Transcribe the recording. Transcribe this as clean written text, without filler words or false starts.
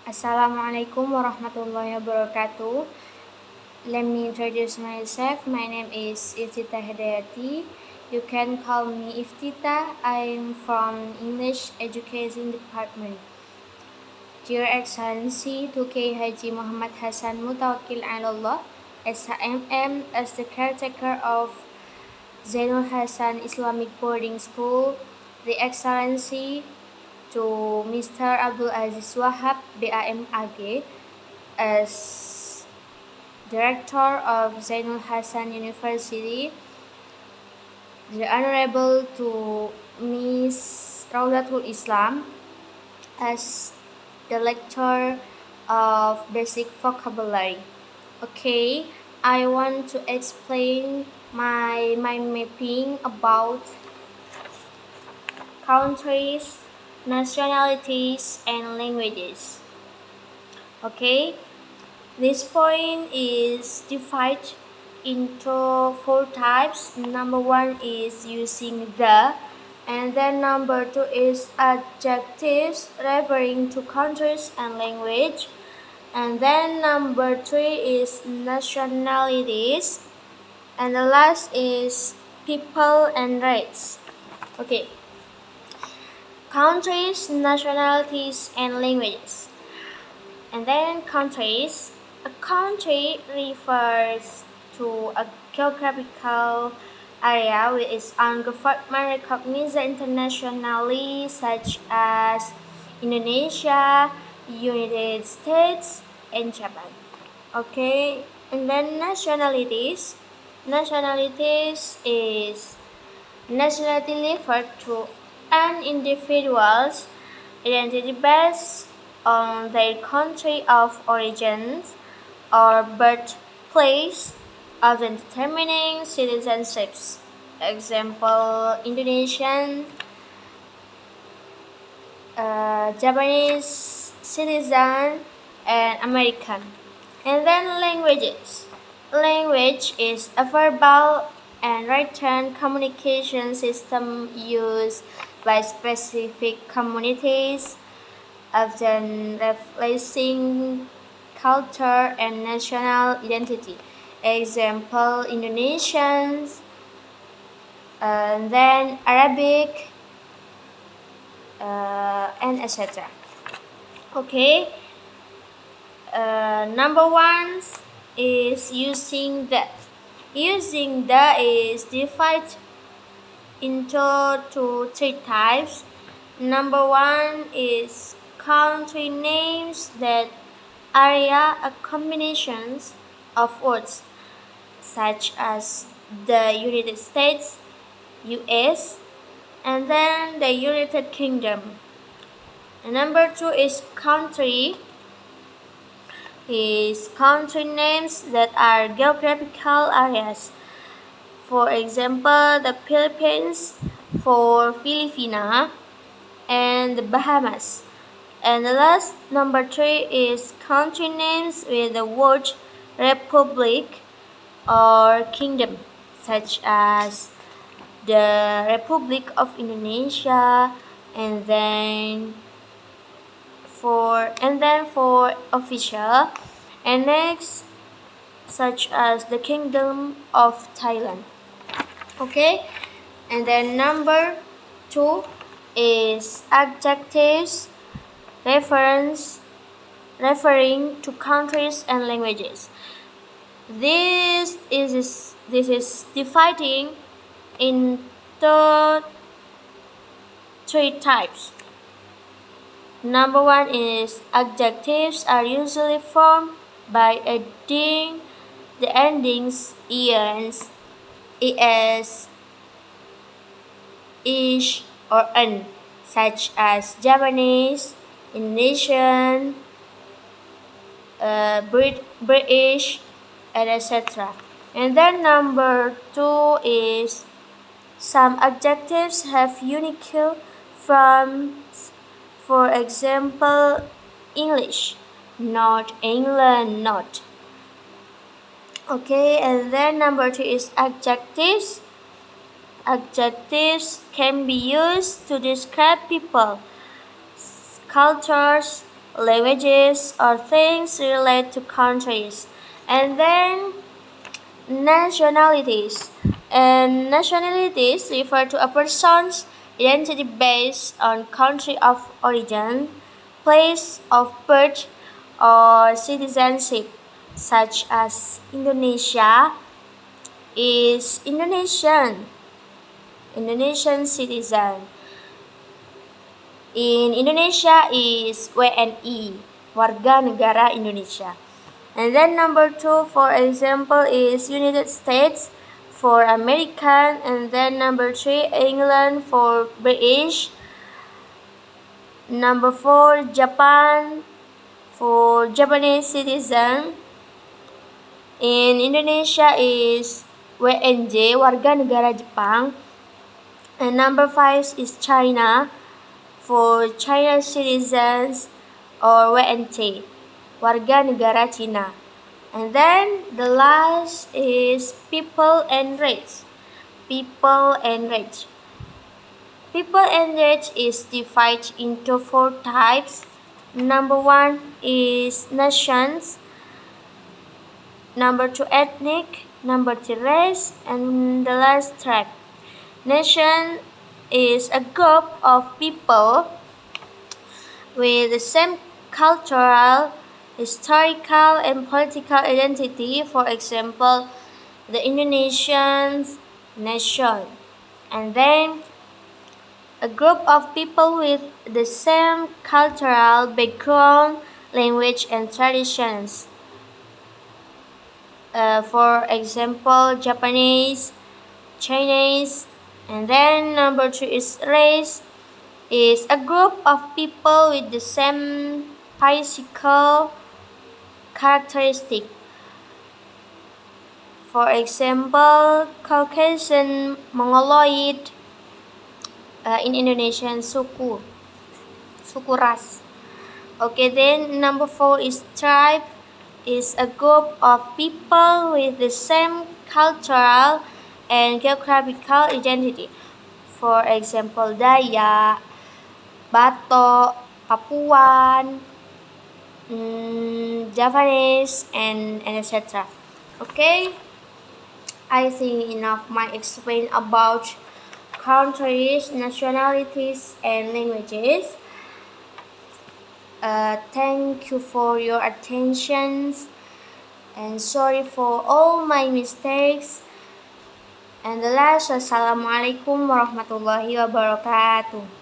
Assalamualaikum warahmatullahi wabarakatuh. Let me introduce myself. My name is Iftita Hidayati. You can call me Iftita. I'm from English Education Department. Dear Excellency, Tuki Haji Muhammad Hassan Mutawakil Alallah, SHMM, as the caretaker of Zainul Hassan Islamic Boarding School, the Excellency, to Mr. Abdul Aziz Wahab, BAMAG, as Director of Zainul Hassan University, the Honorable to Miss Raudatul Islam, as the lecturer of basic vocabulary. Okay, I want to explain my mapping about countries, nationalities, and languages. Okay, this point is divided into 4 types. Number 1 is using the, and then number 2 is adjectives referring to countries and language, and then number 3 is nationalities, and the last is people and race. Okay, countries, nationalities, and languages. And then countries. A country refers to a geographical area with its own government recognized internationally, such as Indonesia, United States, and Japan. Okay, and then nationalities. Nationalities is nationality referred to an individual's identity based on their country of origin or birthplace, often determining citizenships. Example: Indonesian, Japanese citizen, and American. And then languages. Language is a verbal and written communication system used by specific communities, often reflecting culture and national identity. Example: Indonesians, and then Arabic, and etc. Okay, number 1 is using the. Using the is divided into 3 types. Number 1 is country names that area a combinations of words such as the United States, UAS, and then the United Kingdom. And number 2 is country names that are geographical areas. For example, the Philippines for Filipina, and the Bahamas. And the last, number 3, is country names with the word republic or kingdom, such as the Republic of Indonesia, and then for official, and next, such as the Kingdom of Thailand. Okay, and then number 2 is adjectives referring to countries and languages. This is dividing into 3 types. Number 1 is adjectives are usually formed by adding the endings es, ish, or an, such as Japanese, Indonesian, British, and etc. And then number 2 is some adjectives have unique forms. For example, English, not England, not. Okay, and then number 3 is adjectives. Adjectives can be used to describe people, cultures, languages, or things related to countries. And then nationalities. And nationalities refer to a person's identity based on country of origin, place of birth, or citizenship, such as Indonesia is Indonesian citizen. In Indonesia is WNI, warga negara Indonesia. And then number 2, for example, is United States for American. And then number 3, England for British. Number 4, Japan for Japanese citizen. In Indonesia is WNJ, warga negara Jepang. And number 5 is China for China citizens, or WNT, warga negara Cina. And then the last is people and race. People and race. People and race is divided into 4 types. Number 1 is nations. Number 2, ethnic. Number 3, race. And the last, tribe. Nation is a group of people with the same cultural, historical, and political identity. For example, the Indonesian nation. And then a group of people with the same cultural background, language, and traditions. For example, Japanese, Chinese. And then number 2 is race. Is a group of people with the same physical characteristic. For example, Caucasian, Mongoloid, in Indonesian suku ras. Okay, then number 4 is tribe. Is a group of people with the same cultural and geographical identity. For example, Dayak, Batok, Papuan, Javanese, and etc. Okay, I think enough my explain about countries, nationalities, and languages. Thank you for your attention, and sorry for all my mistakes. And the last, Assalamualaikum warahmatullahi wabarakatuh.